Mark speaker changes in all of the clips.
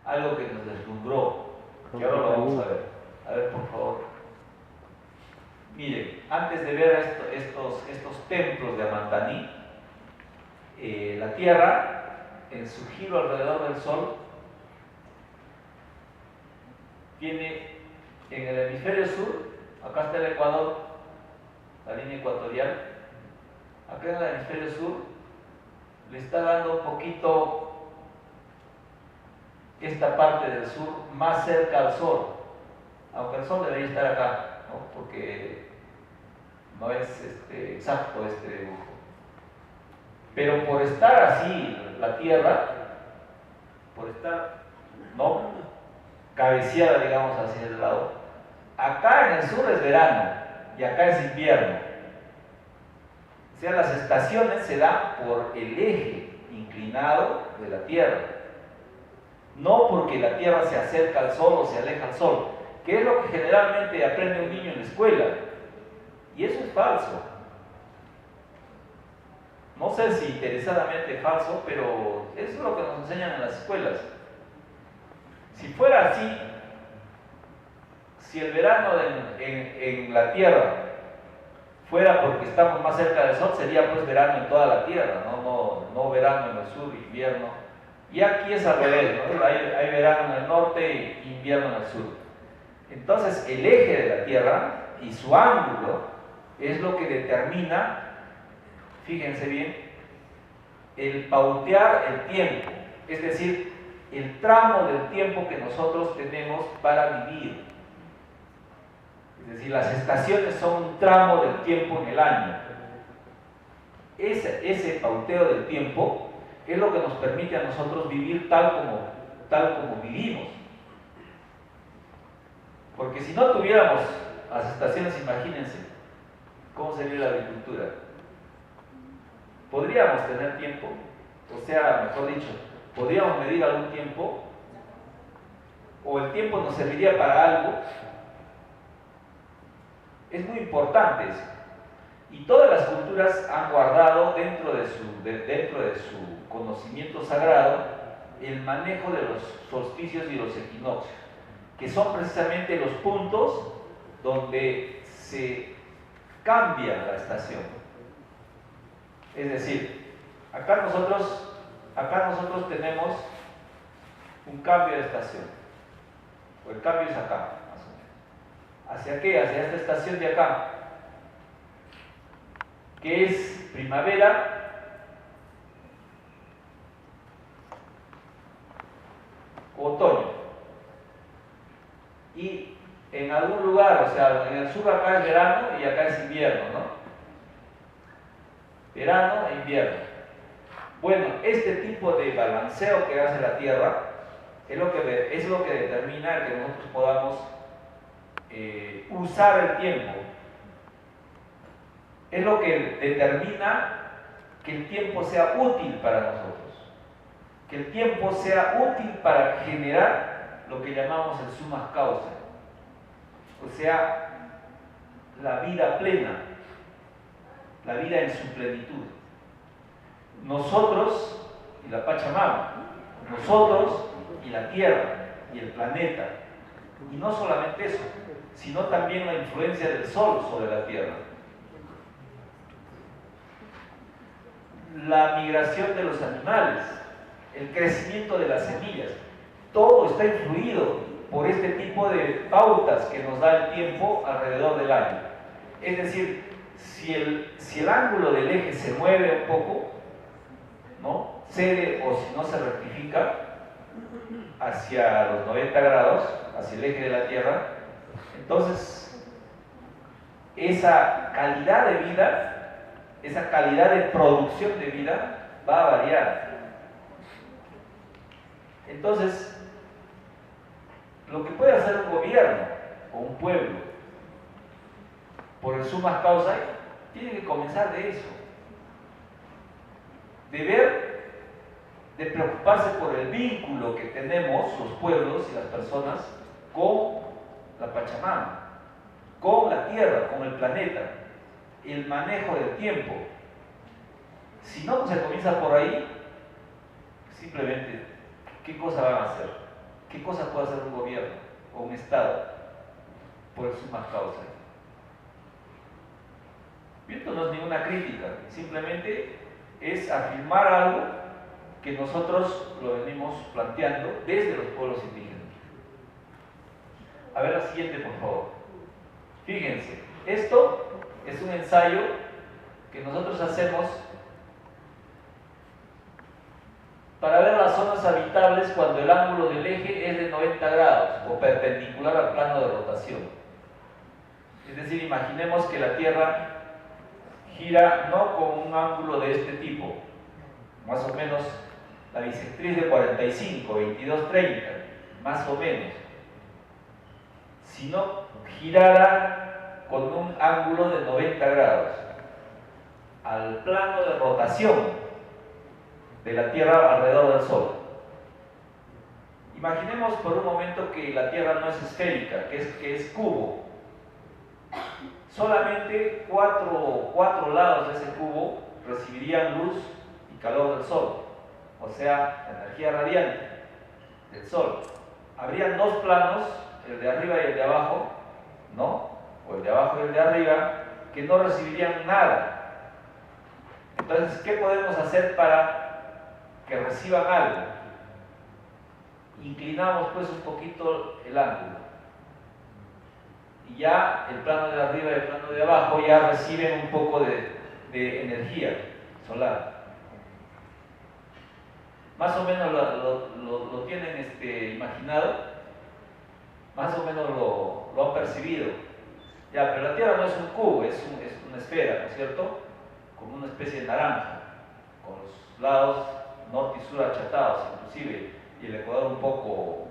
Speaker 1: algo que nos deslumbró, que ahora lo vamos a ver. A ver, por favor. Miren, antes de ver estos templos de Amantaní, la Tierra, en su giro alrededor del Sol, tiene en el hemisferio sur, acá está el Ecuador, la línea ecuatorial, acá en el hemisferio sur, le está dando un poquito esta parte del sur más cerca al Sol, aunque el Sol debería estar acá, ¿no? Porque no es exacto este dibujo. Pero por estar así la Tierra, por estar cabeceada, digamos, hacia el lado, acá en el sur es verano y acá es invierno. O sea, las estaciones se dan por el eje inclinado de la Tierra, no porque la Tierra se acerca al Sol o se aleja al Sol, que es lo que generalmente aprende un niño en la escuela, y eso es falso. No sé si interesadamente falso, pero eso es lo que nos enseñan en las escuelas. Si fuera así, si el verano en la Tierra fuera porque estamos más cerca del Sol, sería pues verano en toda la Tierra, no verano en el sur, invierno. Y aquí es al revés, ¿no? Hay verano en el norte e invierno en el sur. Entonces el eje de la Tierra y su ángulo es lo que determina, fíjense bien, el pautear el tiempo, es decir, el tramo del tiempo que nosotros tenemos para vivir. Es decir, las estaciones son un tramo del tiempo en el año. Ese pauteo del tiempo es lo que nos permite a nosotros vivir tal como vivimos. Porque si no tuviéramos las estaciones, imagínense cómo sería la agricultura. ¿Podríamos tener tiempo? O sea, mejor dicho, ¿podríamos medir algún tiempo? ¿O el tiempo nos serviría para algo? Es muy importante eso. Y todas las culturas han guardado dentro de su conocimiento sagrado el manejo de los solsticios y los equinoccios, que son precisamente los puntos donde se cambia la estación. Es decir, acá nosotros tenemos un cambio de estación, o el cambio es acá, más o menos. ¿Hacia qué? Hacia esta estación de acá, que es primavera, otoño. Y en algún lugar, o sea, en el sur acá es verano y acá es invierno, ¿no? Verano e invierno. Bueno, este tipo de balanceo que hace la Tierra es lo que determina que nosotros podamos usar el tiempo. Es lo que determina que el tiempo sea útil para nosotros, que el tiempo sea útil para generar lo que llamamos el summa causa, o sea, la vida plena, la vida en su plenitud. Nosotros y la Pachamama, nosotros y la Tierra y el planeta, y no solamente eso, sino también la influencia del Sol sobre la Tierra. La migración de los animales, el crecimiento de las semillas, todo está influido por este tipo de pautas que nos da el tiempo alrededor del año. Es decir, si el ángulo del eje se mueve un poco, ¿no? Cede o si no se rectifica hacia los 90 grados, hacia el eje de la Tierra, entonces esa calidad de vida, esa calidad de producción de vida va a variar. Entonces, lo que puede hacer un gobierno o un pueblo por el summa causa tiene que comenzar de eso, de preocuparse por el vínculo que tenemos los pueblos y las personas con la Pachamama, con la Tierra, con el planeta, el manejo del tiempo. Si no se comienza por ahí, simplemente, ¿qué cosa van a hacer? ¿Qué cosa puede hacer un gobierno o un Estado por el summa causa? Esto no es ninguna crítica, simplemente es afirmar algo que nosotros lo venimos planteando desde los pueblos indígenas. A ver la siguiente, por favor. Fíjense, esto es un ensayo que nosotros hacemos para ver las zonas habitables cuando el ángulo del eje es de 90 grados o perpendicular al plano de rotación. Es decir, imaginemos que la Tierra gira no con un ángulo de este tipo, más o menos la bisectriz de 45, 22, 30, más o menos, sino girara con un ángulo de 90 grados al plano de rotación de la Tierra alrededor del Sol. Imaginemos por un momento que la Tierra no es esférica, que es cubo. Solamente cuatro lados de ese cubo recibirían luz y calor del Sol, o sea, energía radiante del Sol. Habrían dos planos, el de arriba y el de abajo, ¿no? O el de abajo y el de arriba, que no recibirían nada. Entonces, ¿qué podemos hacer para que reciban algo? Inclinamos pues un poquito el ángulo y ya el plano de arriba y el plano de abajo ya reciben un poco de energía solar. Más o menos lo tienen imaginado, más o menos lo han percibido. Ya, pero la Tierra no es un cubo, es una esfera, ¿no es cierto? Como una especie de naranja, con los lados norte y sur achatados inclusive, y el ecuador un poco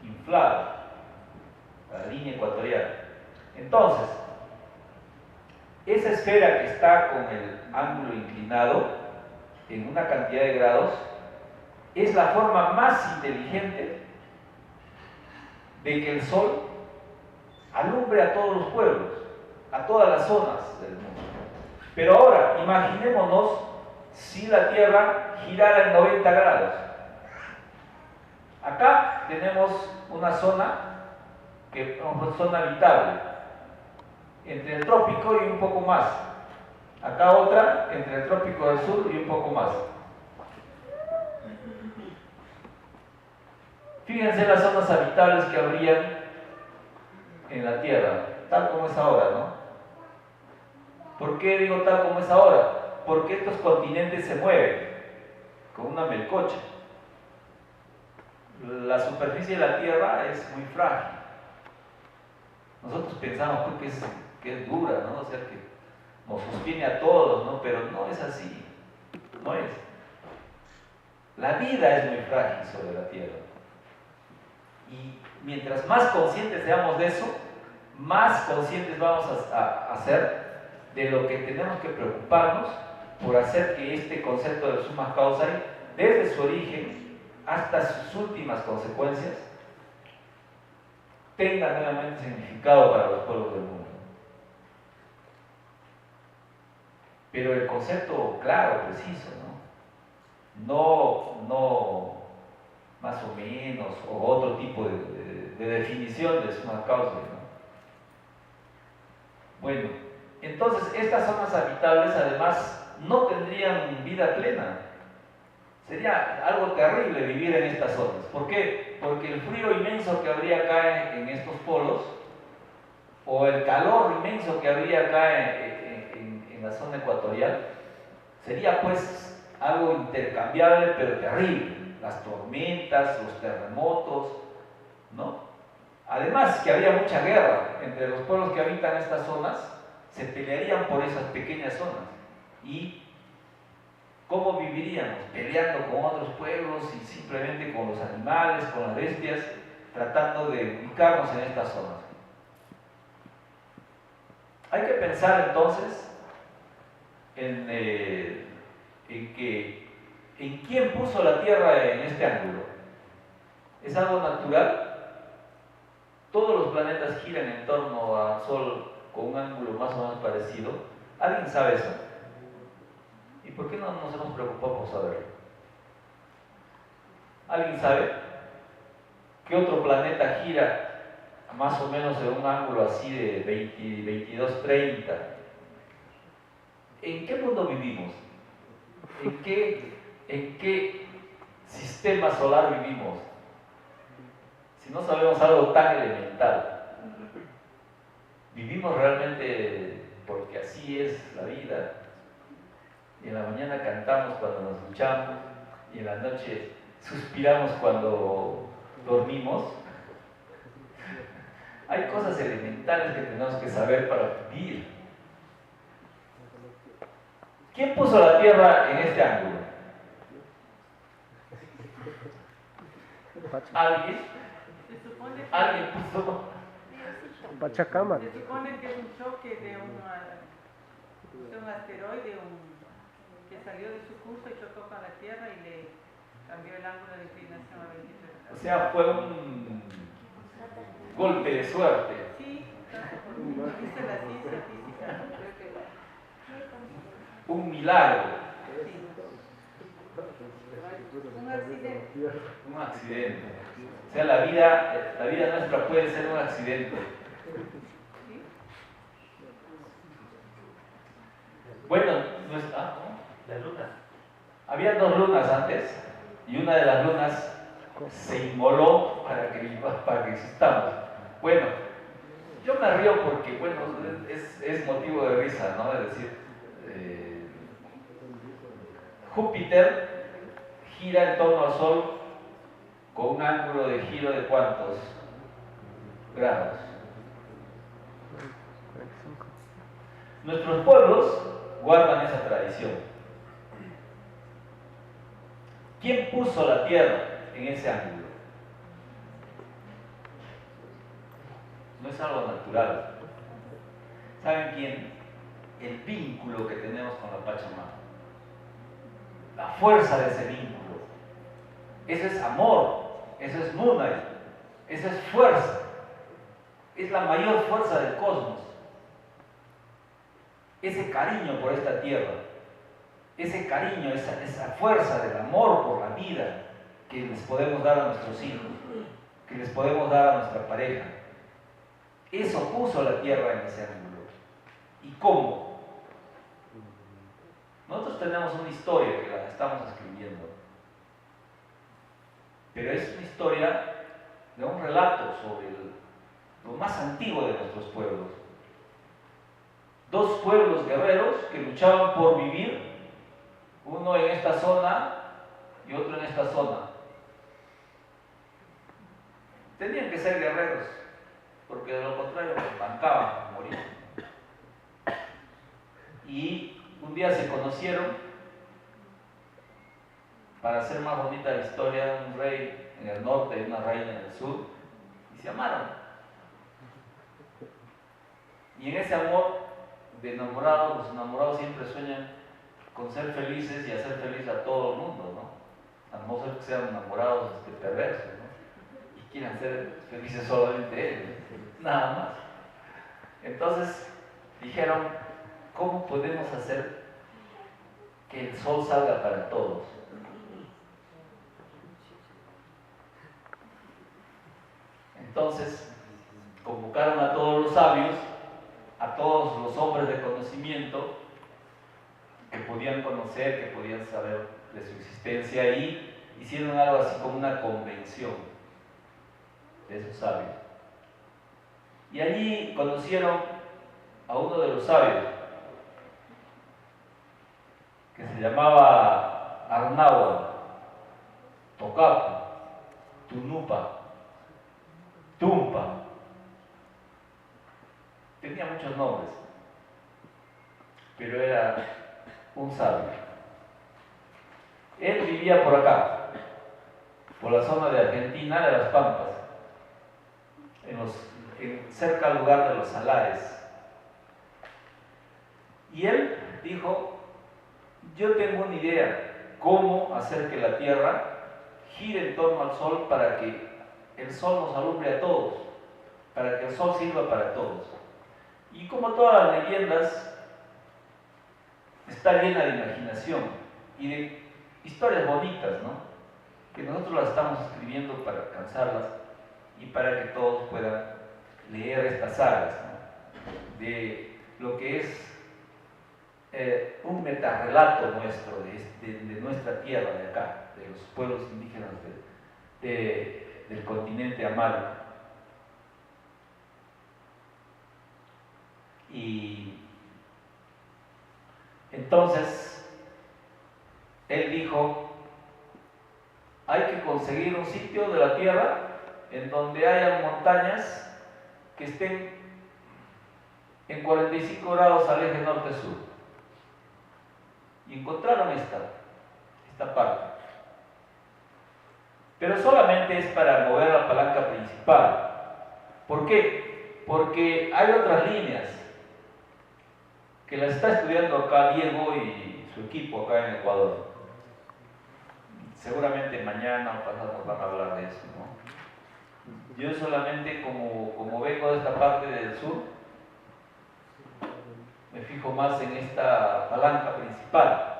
Speaker 1: inflado, la línea ecuatorial. Entonces, esa esfera que está con el ángulo inclinado en una cantidad de grados es la forma más inteligente de que el Sol alumbre a todos los pueblos, a todas las zonas del mundo. Pero ahora, imaginémonos si la Tierra girara en 90 grados. Acá tenemos una zona que es una zona habitable, entre el trópico y un poco más. Acá otra, entre el trópico del sur y un poco más. Fíjense las zonas habitables que habrían en la Tierra, tal como es ahora, ¿no? ¿Por qué digo tal como es ahora? Porque estos continentes se mueven con una melcocha. La superficie de la Tierra es muy frágil. Nosotros pensamos que es dura, ¿no? O sea, que nos sostiene a todos, ¿no? Pero no es así, no es. La vida es muy frágil sobre la Tierra. Y mientras más conscientes seamos de eso, más conscientes vamos a ser de lo que tenemos que preocuparnos por hacer que este concepto de summa causa, desde su origen hasta sus últimas consecuencias, tenga nuevamente significado para los pueblos del mundo. Pero el concepto claro, preciso, no más o menos, o otro tipo de definición de summa causa, ¿no? Bueno, entonces estas zonas habitables además no tendrían vida plena. Sería algo terrible vivir en estas zonas. ¿Por qué? Porque el frío inmenso que habría acá en estos polos, o el calor inmenso que habría acá en la zona ecuatorial, sería pues algo intercambiable pero terrible. Las tormentas, los terremotos, ¿no? Además que habría mucha guerra entre los pueblos que habitan estas zonas, se pelearían por esas pequeñas zonas. ¿Y cómo viviríamos? Peleando con otros pueblos y simplemente con los animales, con las bestias, tratando de ubicarnos en estas zonas. Hay que pensar entonces en quién puso la Tierra en este ángulo. ¿Es algo natural? Todos los planetas giran en torno al Sol con un ángulo más o menos parecido. ¿Alguien sabe eso? ¿Y por qué no nos hemos preocupado por saberlo? ¿Alguien sabe? ¿Qué otro planeta gira más o menos en un ángulo así de 22, 30? ¿En qué mundo vivimos? ¿En qué sistema solar vivimos? Si no sabemos algo tan elemental. Vivimos realmente porque así es la vida. Y en la mañana cantamos cuando nos duchamos y en la noche suspiramos cuando dormimos. Hay cosas elementales que tenemos que saber para vivir. ¿Quién puso la Tierra en este ángulo? ¿Alguien? ¿Alguien puso?
Speaker 2: Pachacama.
Speaker 3: Se supone que es un choque de un asteroide que salió de su curso y chocó con la Tierra y le cambió el ángulo de inclinación a 23
Speaker 1: O
Speaker 3: grados.
Speaker 1: sea, fue un golpe de suerte.
Speaker 3: Sí, dice la ciencia física.
Speaker 1: Un milagro.
Speaker 3: Sí. Un accidente.
Speaker 1: Un accidente. O sea, la vida nuestra puede ser un accidente.
Speaker 3: ¿Sí?
Speaker 1: Bueno, ¿no?
Speaker 4: La luna.
Speaker 1: Había dos lunas antes y una de las lunas se inmoló para que existamos. Bueno, yo me río porque, bueno, es motivo de risa, ¿no? Es decir, Júpiter gira en torno al Sol con un ángulo de giro de ¿cuántos grados?
Speaker 2: 45.
Speaker 1: Nuestros pueblos guardan esa tradición. ¿Quién puso la Tierra en ese ángulo? No es algo natural. ¿Saben quién? El vínculo que tenemos con la Pachamama. La fuerza de ese vínculo. Eso es amor, eso es Munay, eso es fuerza. Es la mayor fuerza del cosmos. Ese cariño por esta tierra, ese cariño, esa fuerza del amor por la vida que les podemos dar a nuestros hijos, que les podemos dar a nuestra pareja. Eso puso la tierra en ese ángulo. ¿Y cómo? Nosotros tenemos una historia que la estamos escribiendo, pero es una historia de un relato sobre lo más antiguo de nuestros pueblos. Dos pueblos guerreros que luchaban por vivir, uno en esta zona y otro en esta zona. Tenían que ser guerreros, porque de lo contrario los bancaban a morir. Y un día se conocieron. Para hacer más bonita la historia, un rey en el norte y una reina en el sur, y se amaron. Y en ese amor de enamorados, los enamorados siempre sueñan con ser felices y hacer feliz a todo el mundo, ¿no? A no ser que sean enamorados perversos, ¿no? Y quieran ser felices solamente ellos, nada más. Entonces dijeron, ¿cómo podemos hacer que el sol salga para todos? Entonces convocaron a todos los sabios, a todos los hombres de conocimiento que podían conocer, que podían saber de su existencia, y hicieron algo así como una convención de esos sabios. Y allí conocieron a uno de los sabios que se llamaba Arnawa, Tocapu, Tunupa, Tumpa. Tenía muchos nombres, pero era un sabio. Él vivía por acá, por la zona de Argentina, de las Pampas, cerca al lugar de los salares. Y él dijo, yo tengo una idea, cómo hacer que la Tierra gire en torno al Sol para que el Sol nos alumbre a todos, para que el Sol sirva para todos. Y como todas las leyendas, está llena de imaginación y de historias bonitas, ¿no? Que nosotros las estamos escribiendo para alcanzarlas, y para que todos puedan leer estas sagas, ¿no? De lo que es un metarrelato nuestro de nuestra tierra, de acá, de los pueblos indígenas del continente amado. Y entonces él dijo: hay que conseguir un sitio de la tierra en donde haya montañas que estén en 45 grados al eje norte-sur. Y encontraron esta parte. Pero solamente es para mover la palanca principal. ¿Por qué? Porque hay otras líneas que las está estudiando acá Diego y su equipo acá en Ecuador. Seguramente mañana o pasado nos van a hablar de eso, ¿no? Yo solamente, como vengo de esta parte del sur, me fijo más en esta palanca principal.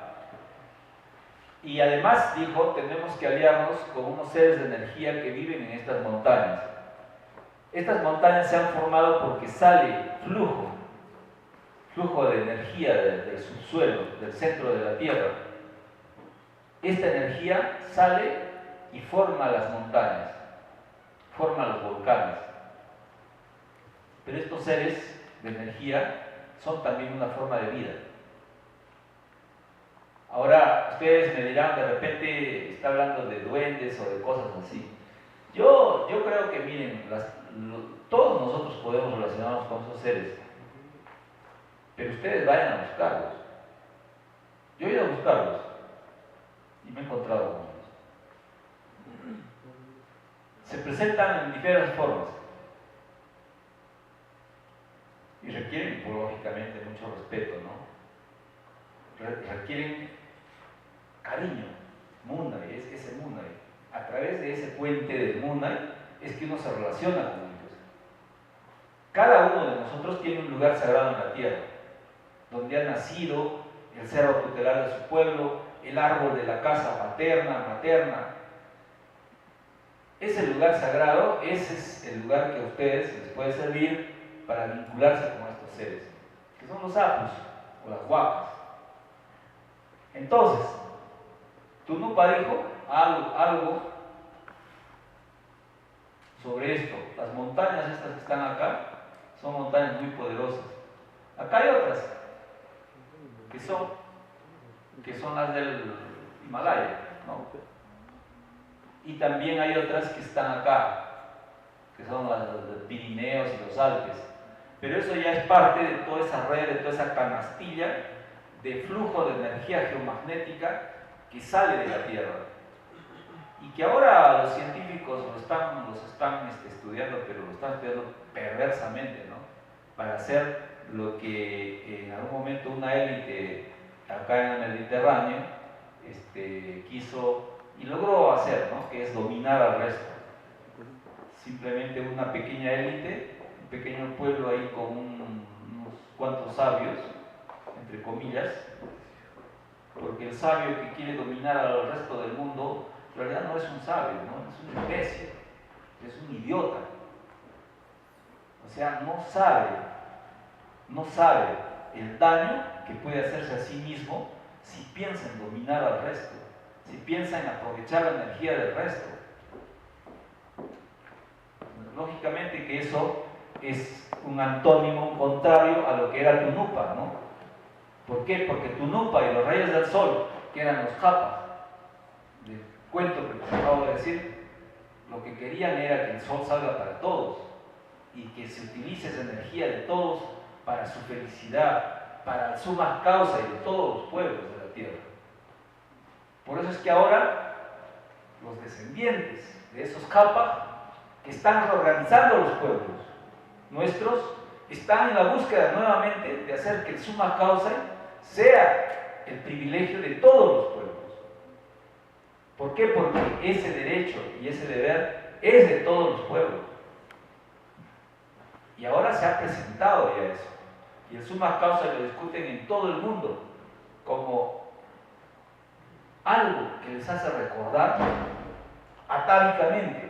Speaker 1: Y además dijo, tenemos que aliarnos con unos seres de energía que viven en estas montañas. Estas montañas se han formado porque sale flujo de energía del subsuelo, del centro de la tierra. Esta energía sale y forma las montañas, forma los volcanes. Pero estos seres de energía son también una forma de vida. Ahora, ustedes me dirán, de repente está hablando de duendes o de cosas así. Yo creo que, miren, todos nosotros podemos relacionarnos con esos seres, pero ustedes vayan a buscarlos. Yo he ido a buscarlos y me he encontrado con ellos. Se presentan en diversas formas y requieren, lógicamente, mucho respeto, ¿no? Requieren cariño, Munay, es ese Munay. A través de ese puente del Munay es que uno se relaciona con ellos. Cada uno de nosotros tiene un lugar sagrado en la tierra, donde ha nacido el cerro tutelar de su pueblo, el árbol de la casa paterna, materna. Ese lugar sagrado, ese es el lugar que a ustedes les puede servir para vincularse con estos seres, que son los apus o las huacas. Entonces, Tunupa dijo algo sobre esto. Las montañas estas que están acá son montañas muy poderosas. Acá hay otras que son las del Himalaya, ¿no? Y también hay otras que están acá, que son las de Pirineos y los Alpes. Pero eso ya es parte de toda esa red, de toda esa canastilla de flujo de energía geomagnética que sale de la Tierra. Y que ahora los científicos los están estudiando, pero lo están estudiando perversamente, ¿no? Para hacer lo que en algún momento una élite acá en el Mediterráneo quiso y logró hacer, ¿no? Que es dominar al resto. Simplemente una pequeña élite, un pequeño pueblo ahí con unos cuantos sabios, entre comillas, porque el sabio que quiere dominar al resto del mundo en realidad no es un sabio, ¿no? Es un imbécil, es un idiota. O sea, no sabe el daño que puede hacerse a sí mismo si piensa en dominar al resto, si piensa en aprovechar la energía del resto. Lógicamente que eso es un antónimo contrario a lo que era Tunupa, ¿no? ¿Por qué? Porque Tunupa y los reyes del sol, que eran los japas, del cuento que les acabo de decir, lo que querían era que el sol salga para todos y que se utilice esa energía de todos para su felicidad, para el suma causa y de todos los pueblos de la tierra. Por eso es que ahora los descendientes de esos japas que están reorganizando los pueblos nuestros están en la búsqueda nuevamente de hacer que el suma causa sea el privilegio de todos los pueblos. ¿Por qué? Porque ese derecho y ese deber es de todos los pueblos. Y ahora se ha presentado ya eso. Y el suma causa lo discuten en todo el mundo como algo que les hace recordar atávicamente